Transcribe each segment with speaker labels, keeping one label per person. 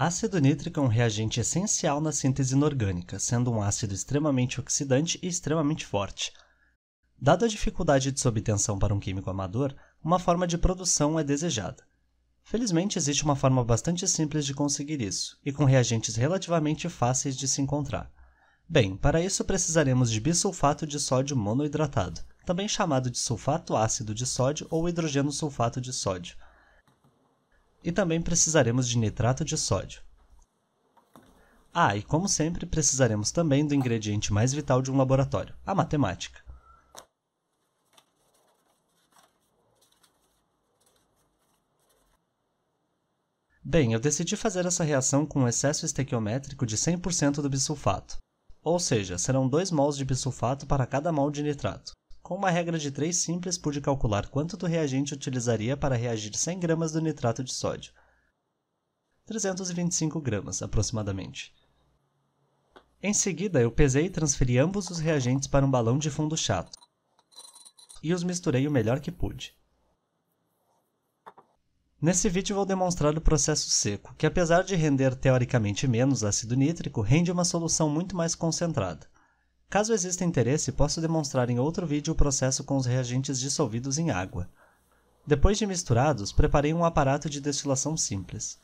Speaker 1: Ácido nítrico é um reagente essencial na síntese inorgânica, sendo um ácido extremamente oxidante e extremamente forte. Dada a dificuldade de sua obtenção para um químico amador, uma forma de produção é desejada. Felizmente, existe uma forma bastante simples de conseguir isso, e com reagentes relativamente fáceis de se encontrar. Bem, para isso precisaremos de bisulfato de sódio monohidratado, também chamado de sulfato ácido de sódio ou hidrogeno sulfato de sódio. E também precisaremos de nitrato de sódio. E como sempre, precisaremos também do ingrediente mais vital de um laboratório, a matemática. Bem, eu decidi fazer essa reação com um excesso estequiométrico de 100% do bisulfato, ou seja, serão 2 mols de bisulfato para cada mol de nitrato. Com uma regra de 3 simples, pude calcular quanto do reagente utilizaria para reagir 100 gramas do nitrato de sódio. 325 gramas, aproximadamente. Em seguida, eu pesei e transferi ambos os reagentes para um balão de fundo chato, e os misturei o melhor que pude. Nesse vídeo vou demonstrar o processo seco, que apesar de render teoricamente menos ácido nítrico, rende uma solução muito mais concentrada. Caso exista interesse, posso demonstrar em outro vídeo o processo com os reagentes dissolvidos em água. Depois de misturados, preparei um aparato de destilação simples.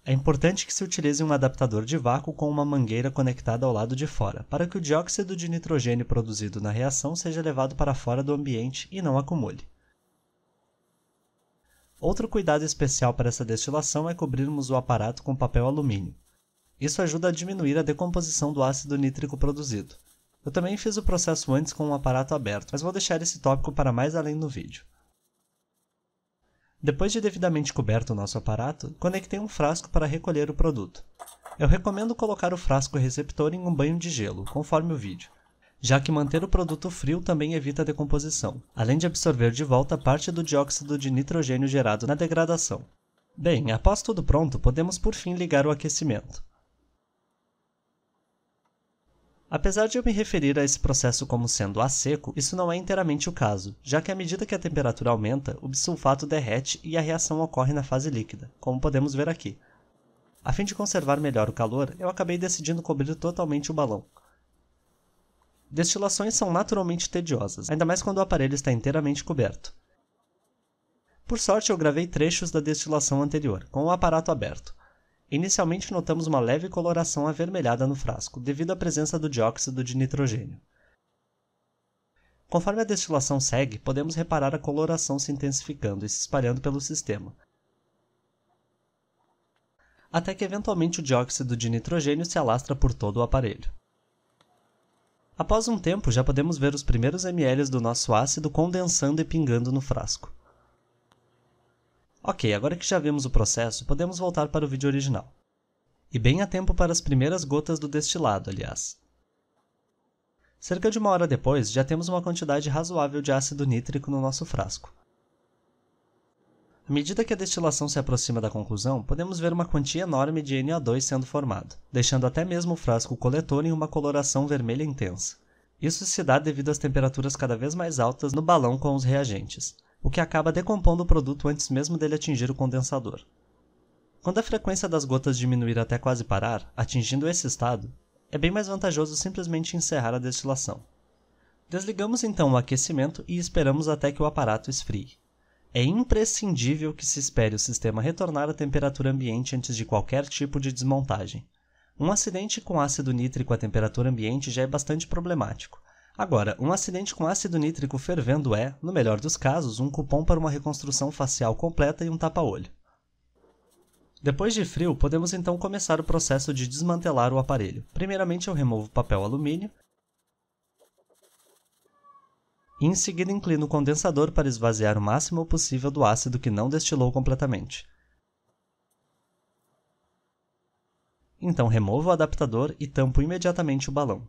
Speaker 1: É importante que se utilize um adaptador de vácuo com uma mangueira conectada ao lado de fora, para que o dióxido de nitrogênio produzido na reação seja levado para fora do ambiente e não acumule. Outro cuidado especial para essa destilação é cobrirmos o aparato com papel alumínio. Isso ajuda a diminuir a decomposição do ácido nítrico produzido. Eu também fiz o processo antes com um aparato aberto, mas vou deixar esse tópico para mais além no vídeo. Depois de devidamente coberto o nosso aparato, conectei um frasco para recolher o produto. Eu recomendo colocar o frasco receptor em um banho de gelo, conforme o vídeo, já que manter o produto frio também evita a decomposição, além de absorver de volta parte do dióxido de nitrogênio gerado na degradação. Bem, após tudo pronto, podemos por fim ligar o aquecimento. Apesar de eu me referir a esse processo como sendo a seco, isso não é inteiramente o caso, já que à medida que a temperatura aumenta, o bisulfato derrete e a reação ocorre na fase líquida, como podemos ver aqui. A fim de conservar melhor o calor, eu acabei decidindo cobrir totalmente o balão. Destilações são naturalmente tediosas, ainda mais quando o aparelho está inteiramente coberto. Por sorte, eu gravei trechos da destilação anterior, com o aparato aberto. Inicialmente notamos uma leve coloração avermelhada no frasco, devido à presença do dióxido de nitrogênio. Conforme a destilação segue, podemos reparar a coloração se intensificando e se espalhando pelo sistema, até que eventualmente o dióxido de nitrogênio se alastra por todo o aparelho. Após um tempo, já podemos ver os primeiros ml do nosso ácido condensando e pingando no frasco. Ok, agora que já vimos o processo, podemos voltar para o vídeo original. E bem a tempo para as primeiras gotas do destilado, aliás. Cerca de 1 hora depois, já temos uma quantidade razoável de ácido nítrico no nosso frasco. À medida que a destilação se aproxima da conclusão, podemos ver uma quantia enorme de NO2 sendo formado, deixando até mesmo o frasco coletor em uma coloração vermelha intensa. Isso se dá devido às temperaturas cada vez mais altas no balão com os reagentes, o que acaba decompondo o produto antes mesmo dele atingir o condensador. Quando a frequência das gotas diminuir até quase parar, atingindo esse estado, é bem mais vantajoso simplesmente encerrar a destilação. Desligamos então o aquecimento e esperamos até que o aparato esfrie. É imprescindível que se espere o sistema retornar à temperatura ambiente antes de qualquer tipo de desmontagem. Um acidente com ácido nítrico à temperatura ambiente já é bastante problemático. Agora, um acidente com ácido nítrico fervendo é, no melhor dos casos, um cupom para uma reconstrução facial completa e um tapa-olho. Depois de frio, podemos então começar o processo de desmantelar o aparelho. Primeiramente eu removo o papel alumínio, e em seguida inclino o condensador para esvaziar o máximo possível do ácido que não destilou completamente. Então removo o adaptador e tampo imediatamente o balão.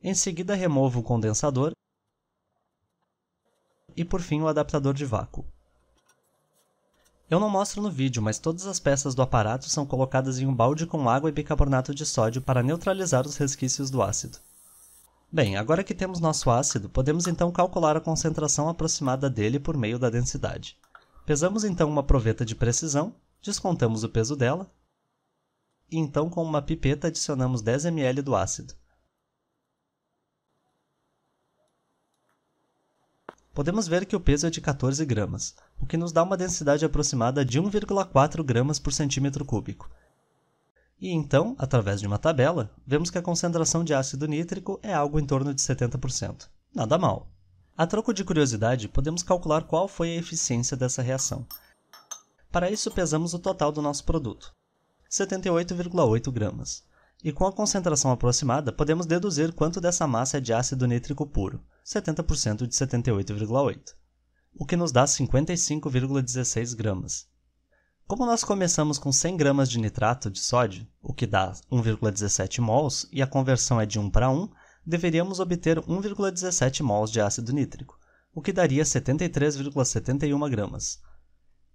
Speaker 1: Em seguida removo o condensador e por fim o adaptador de vácuo. Eu não mostro no vídeo, mas todas as peças do aparato são colocadas em um balde com água e bicarbonato de sódio para neutralizar os resquícios do ácido. Bem, agora que temos nosso ácido, podemos então calcular a concentração aproximada dele por meio da densidade. Pesamos então uma proveta de precisão, descontamos o peso dela, e então com uma pipeta adicionamos 10 ml do ácido. Podemos ver que o peso é de 14 gramas, o que nos dá uma densidade aproximada de 1,4 gramas por centímetro cúbico. E então, através de uma tabela, vemos que a concentração de ácido nítrico é algo em torno de 70%. Nada mal. A troco de curiosidade, podemos calcular qual foi a eficiência dessa reação. Para isso, pesamos o total do nosso produto, 78,8 gramas. E com a concentração aproximada, podemos deduzir quanto dessa massa é de ácido nítrico puro, 70% de 78,8, o que nos dá 55,16 gramas. Como nós começamos com 100 gramas de nitrato de sódio, o que dá 1,17 mols, e a conversão é de 1 para 1, deveríamos obter 1,17 mols de ácido nítrico, o que daria 73,71 gramas.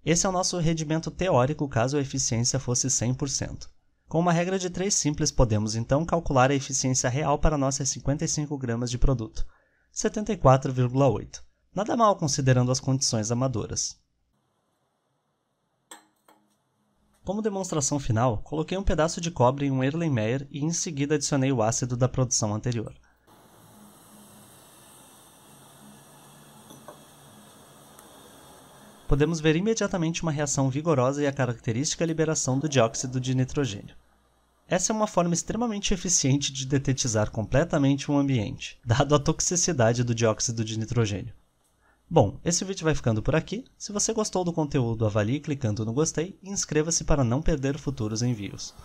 Speaker 1: Esse é o nosso rendimento teórico caso a eficiência fosse 100%. Com uma regra de 3 simples, podemos então calcular a eficiência real para nossas 55 gramas de produto, 74,8. Nada mal considerando as condições amadoras. Como demonstração final, coloquei um pedaço de cobre em um Erlenmeyer e em seguida adicionei o ácido da produção anterior. Podemos ver imediatamente uma reação vigorosa e a característica liberação do dióxido de nitrogênio. Essa é uma forma extremamente eficiente de detetizar completamente um ambiente, dado a toxicidade do dióxido de nitrogênio. Bom, esse vídeo vai ficando por aqui. Se você gostou do conteúdo, avalie clicando no gostei e inscreva-se para não perder futuros envios.